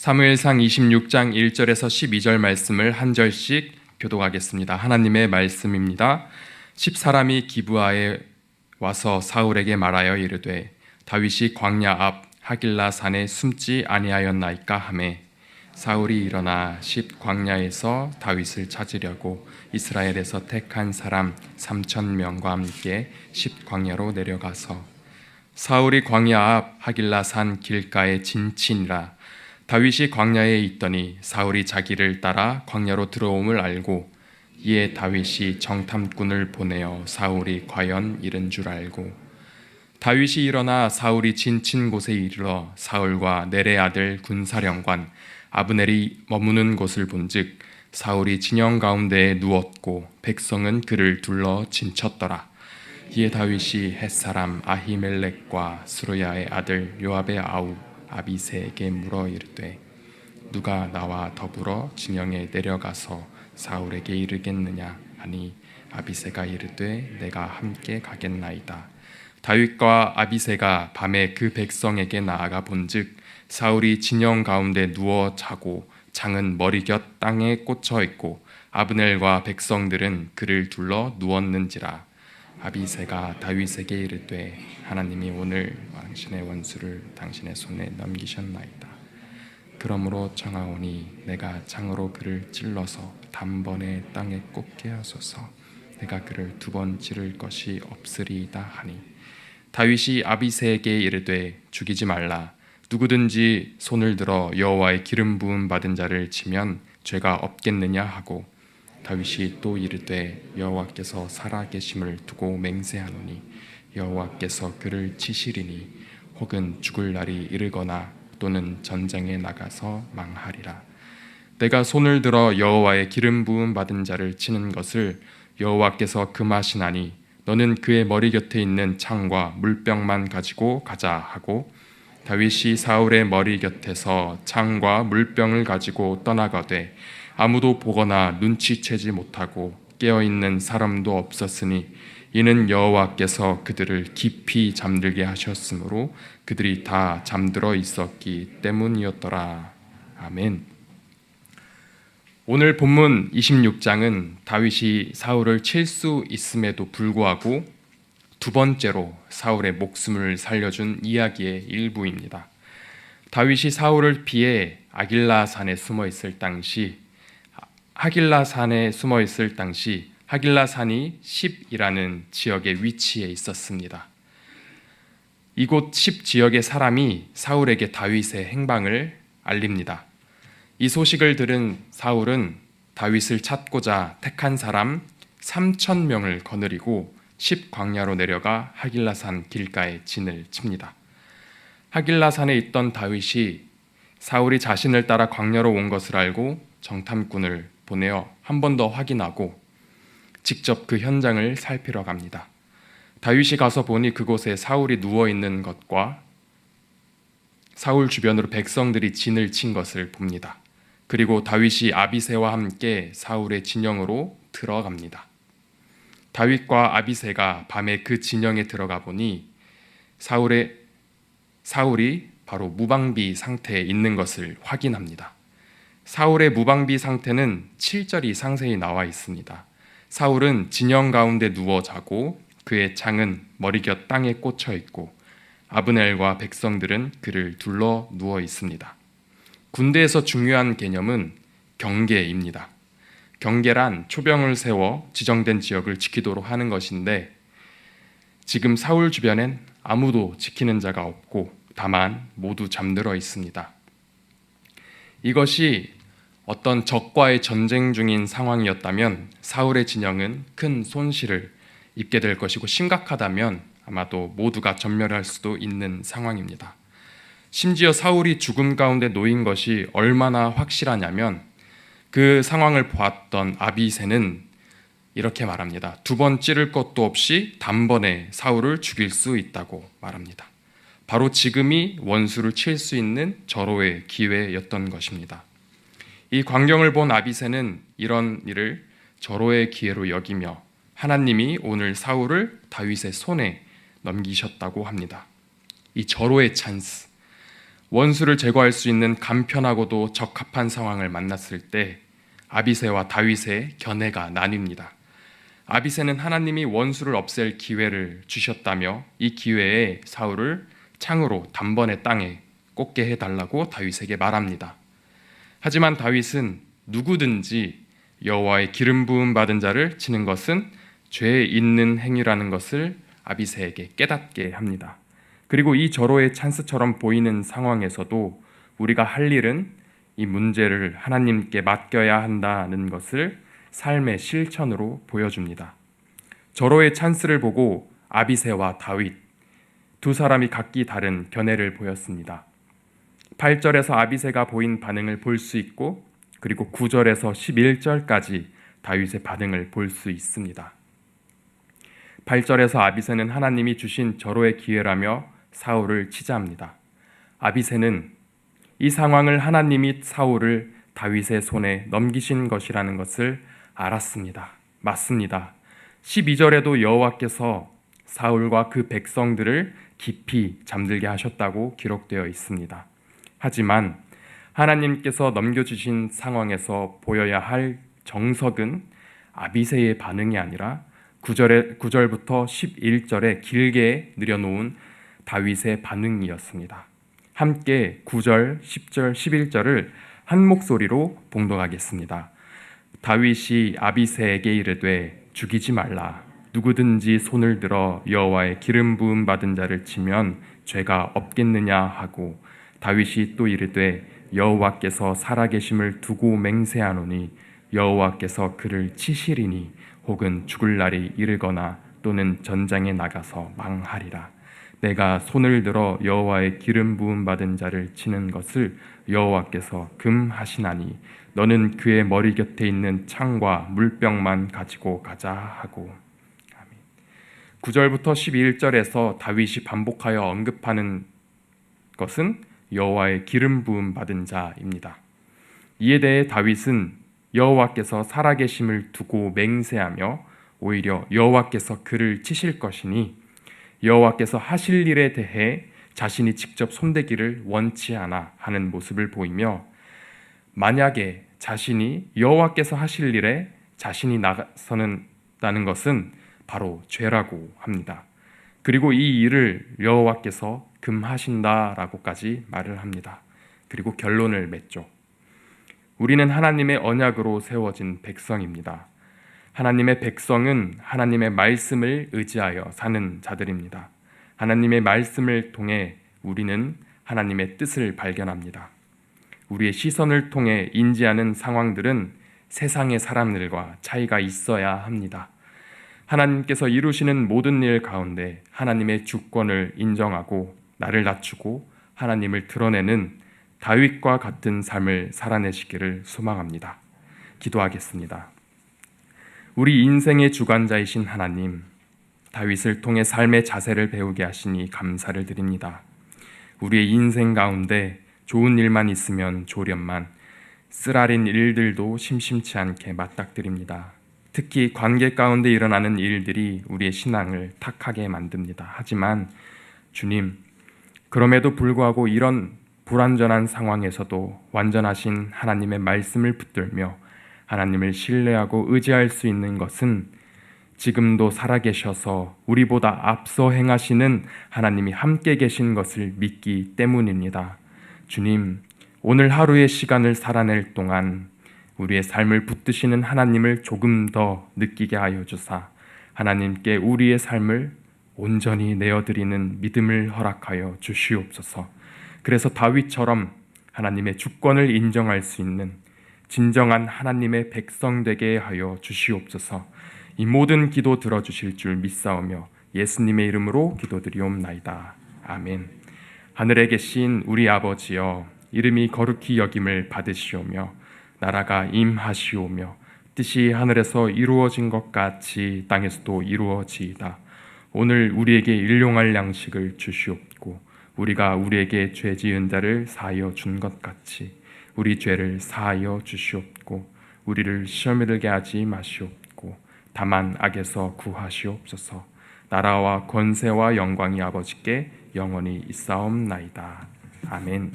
사무엘상 26장 1절에서 12절 말씀을 한 절씩 교독하겠습니다. 하나님의 말씀입니다. 10사람이 기브아에 와서 사울에게 말하여 이르되 다윗이 광야 앞 하길라 산에 숨지 아니하였나이까 하매 사울이 일어나 광야에서 다윗을 찾으려고 이스라엘에서 택한 사람 3,000명과 함께 광야로 내려가서 사울이 광야 앞 하길라 산 길가에 진치니라. 다윗이 광야에 있더니 사울이 자기를 따라 광야로 들어옴을 알고 이에 다윗이 정탐꾼을 보내어 사울이 과연 이른 줄 알고 다윗이 일어나 사울이 진친 곳에 이르러 사울과 넬의 아들 군사령관 아브넬이 머무는 곳을 본즉 사울이 진영 가운데에 누웠고 백성은 그를 둘러 진쳤더라. 이에 다윗이 햇사람 아히멜렉과 스루야의 아들 요압의 아우 아비새에게 물어 이르되 누가 나와 더불어 진영에 내려가서 사울에게 이르겠느냐 하니 아비새가 이르되 내가 함께 가겠나이다. 다윗과 아비새가 밤에 그 백성에게 나아가 본즉 사울이 진영 가운데 누워 자고 창은 머리곁 땅에 꽂혀 있고 아브넬과 백성들은 그를 둘러 누웠는지라. 아비새가 다윗에게 이르되 하나님이 오늘 당신의 원수를 당신의 손에 넘기셨나이다. 그러므로 청하오니 내가 창으로 그를 찔러서 단번에 땅에 꽂게 하소서. 내가 그를 2번 찌를 것이 없으리이다 하니 다윗이 아비새에게 이르되 죽이지 말라. 누구든지 손을 들어 여호와의 기름 부음 받은 자를 치면 죄가 없겠느냐 하고 다윗이 또 이르되 여호와께서 살아계심을 두고 맹세하노니 여호와께서 그를 치시리니 혹은 죽을 날이 이르거나 또는 전쟁에 나가서 망하리라. 내가 손을 들어 여호와의 기름 부음 받은 자를 치는 것을 여호와께서 금하시나니 너는 그의 머리 곁에 있는 창과 물병만 가지고 가자 하고 다윗이 사울의 머리 곁에서 창과 물병을 가지고 떠나가되 아무도 보거나 눈치채지 못하고 깨어있는 사람도 없었으니 이는 여호와께서 그들을 깊이 잠들게 하셨으므로 그들이 다 잠들어 있었기 때문이었더라. 아멘. 오늘 본문 26장은 다윗이 사울을 칠 수 있음에도 불구하고 2번째로 사울의 목숨을 살려준 이야기의 일부입니다. 다윗이 사울을 피해 하길라 산에 숨어 있을 당시 하길라 산이 10이라는 지역에 위치해 있었습니다. 이곳 10 지역의 사람이 사울에게 다윗의 행방을 알립니다. 이 소식을 들은 사울은 다윗을 찾고자 택한 사람 3,000명을 거느리고 광야로 내려가 하길라산 길가에 진을 칩니다. 하길라산에 있던 다윗이 사울이 자신을 따라 광야로 온 것을 알고 정탐꾼을 보내어 한 번 더 확인하고 직접 그 현장을 살피러 갑니다. 다윗이 가서 보니 그곳에 사울이 누워있는 것과 사울 주변으로 백성들이 진을 친 것을 봅니다. 그리고 다윗이 아비새와 함께 사울의 진영으로 들어갑니다. 다윗과 아비새가 밤에 그 진영에 들어가 보니 사울이 바로 무방비 상태에 있는 것을 확인합니다. 사울의 무방비 상태는 7절이 상세히 나와 있습니다. 사울은 진영 가운데 누워 자고 그의 창은 머리곁 땅에 꽂혀 있고 아브넬과 백성들은 그를 둘러 누워 있습니다. 군대에서 중요한 개념은 경계입니다. 경계란 초병을 세워 지정된 지역을 지키도록 하는 것인데 지금 사울 주변엔 아무도 지키는 자가 없고 다만 모두 잠들어 있습니다. 이것이 어떤 적과의 전쟁 중인 상황이었다면 사울의 진영은 큰 손실을 입게 될 것이고 심각하다면 아마도 모두가 전멸할 수도 있는 상황입니다. 심지어 사울이 죽음 가운데 놓인 것이 얼마나 확실하냐면 그 상황을 보았던 아비새는 이렇게 말합니다. 2번 찌를 것도 없이 단번에 사울을 죽일 수 있다고 말합니다. 바로 지금이 원수를 칠 수 있는 절호의 기회였던 것입니다. 이 광경을 본 아비새는 이런 일을 절호의 기회로 여기며 하나님이 오늘 사울을 다윗의 손에 넘기셨다고 합니다. 이 절호의 찬스, 원수를 제거할 수 있는 간편하고도 적합한 상황을 만났을 때 아비새와 다윗의 견해가 나뉩니다. 아비새는 하나님이 원수를 없앨 기회를 주셨다며 이 기회에 사울을 창으로 단번에 땅에 꽂게 해달라고 다윗에게 말합니다. 하지만 다윗은 누구든지 여호와의 기름 부음 받은 자를 치는 것은 죄 있는 행위라는 것을 아비새에게 깨닫게 합니다. 그리고 이 절호의 찬스처럼 보이는 상황에서도 우리가 할 일은 이 문제를 하나님께 맡겨야 한다는 것을 삶의 실천으로 보여줍니다. 절호의 찬스를 보고 아비새와 다윗 두 사람이 각기 다른 견해를 보였습니다. 8절에서 아비새가 보인 반응을 볼 수 있고 그리고 9절에서 11절까지 다윗의 반응을 볼 수 있습니다. 8절에서 아비새는 하나님이 주신 절호의 기회라며 사울을 치자합니다. 아비새는 이 상황을 하나님이 사울을 다윗의 손에 넘기신 것이라는 것을 알았습니다. 맞습니다. 12절에도 여호와께서 사울과 그 백성들을 깊이 잠들게 하셨다고 기록되어 있습니다. 하지만 하나님께서 넘겨주신 상황에서 보여야 할 정석은 아비새의 반응이 아니라 9절부터 11절에 길게 늘여놓은 다윗의 반응이었습니다. 함께 9절, 10절, 11절을 한 목소리로 봉독하겠습니다. 다윗이 아비새에게 이르되 죽이지 말라. 누구든지 손을 들어 여호와의 기름 부음 받은 자를 치면 죄가 없겠느냐 하고 다윗이 또 이르되 여호와께서 살아계심을 두고 맹세하노니 여호와께서 그를 치시리니 혹은 죽을 날이 이르거나 또는 전장에 나가서 망하리라. 내가 손을 들어 여호와의 기름 부음 받은 자를 치는 것을 여호와께서 금하시나니 너는 그의 머리 곁에 있는 창과 물병만 가지고 가자 하고. 아멘. 9절부터 11절에서 다윗이 반복하여 언급하는 것은 여호와의 기름 부음 받은 자입니다. 이에 대해 다윗은 여호와께서 살아계심을 두고 맹세하며 오히려 여호와께서 그를 치실 것이니 여호와께서 하실 일에 대해 자신이 직접 손대기를 원치 않아 하는 모습을 보이며 만약에 자신이 여호와께서 하실 일에 자신이 나서는다는 것은 바로 죄라고 합니다. 그리고 이 일을 여호와께서 금하신다라고까지 말을 합니다. 그리고 결론을 맺죠. 우리는 하나님의 언약으로 세워진 백성입니다. 하나님의 백성은 하나님의 말씀을 의지하여 사는 자들입니다. 하나님의 말씀을 통해 우리는 하나님의 뜻을 발견합니다. 우리의 시선을 통해 인지하는 상황들은 세상의 사람들과 차이가 있어야 합니다. 하나님께서 이루시는 모든 일 가운데 하나님의 주권을 인정하고 나를 낮추고 하나님을 드러내는 다윗과 같은 삶을 살아내시기를 소망합니다. 기도하겠습니다. 우리 인생의 주관자이신 하나님, 다윗을 통해 삶의 자세를 배우게 하시니 감사를 드립니다. 우리의 인생 가운데 좋은 일만 있으면 조련만, 쓰라린 일들도 심심치 않게 맞닥뜨립니다. 특히 관계 가운데 일어나는 일들이 우리의 신앙을 탁하게 만듭니다. 하지만 주님, 그럼에도 불구하고 이런 불완전한 상황에서도 완전하신 하나님의 말씀을 붙들며 하나님을 신뢰하고 의지할 수 있는 것은 지금도 살아계셔서 우리보다 앞서 행하시는 하나님이 함께 계신 것을 믿기 때문입니다. 주님, 오늘 하루의 시간을 살아낼 동안 우리의 삶을 붙드시는 하나님을 조금 더 느끼게 하여 주사 하나님께 우리의 삶을 온전히 내어드리는 믿음을 허락하여 주시옵소서. 그래서 다윗처럼 하나님의 주권을 인정할 수 있는 진정한 하나님의 백성 되게 하여 주시옵소서. 이 모든 기도 들어주실 줄 믿사오며 예수님의 이름으로 기도드리옵나이다. 아멘. 하늘에 계신 우리 아버지여, 이름이 거룩히 여김을 받으시오며 나라가 임하시오며 뜻이 하늘에서 이루어진 것 같이 땅에서도 이루어지이다. 오늘 우리에게 일용할 양식을 주시옵고 우리가 우리에게 죄 지은 자를 사하여 준 것 같이 우리 죄를 사하여 주시옵고 우리를 시험에 들게 하지 마시옵고 다만 악에서 구하시옵소서. 나라와 권세와 영광이 아버지께 영원히 있사옵나이다. 아멘.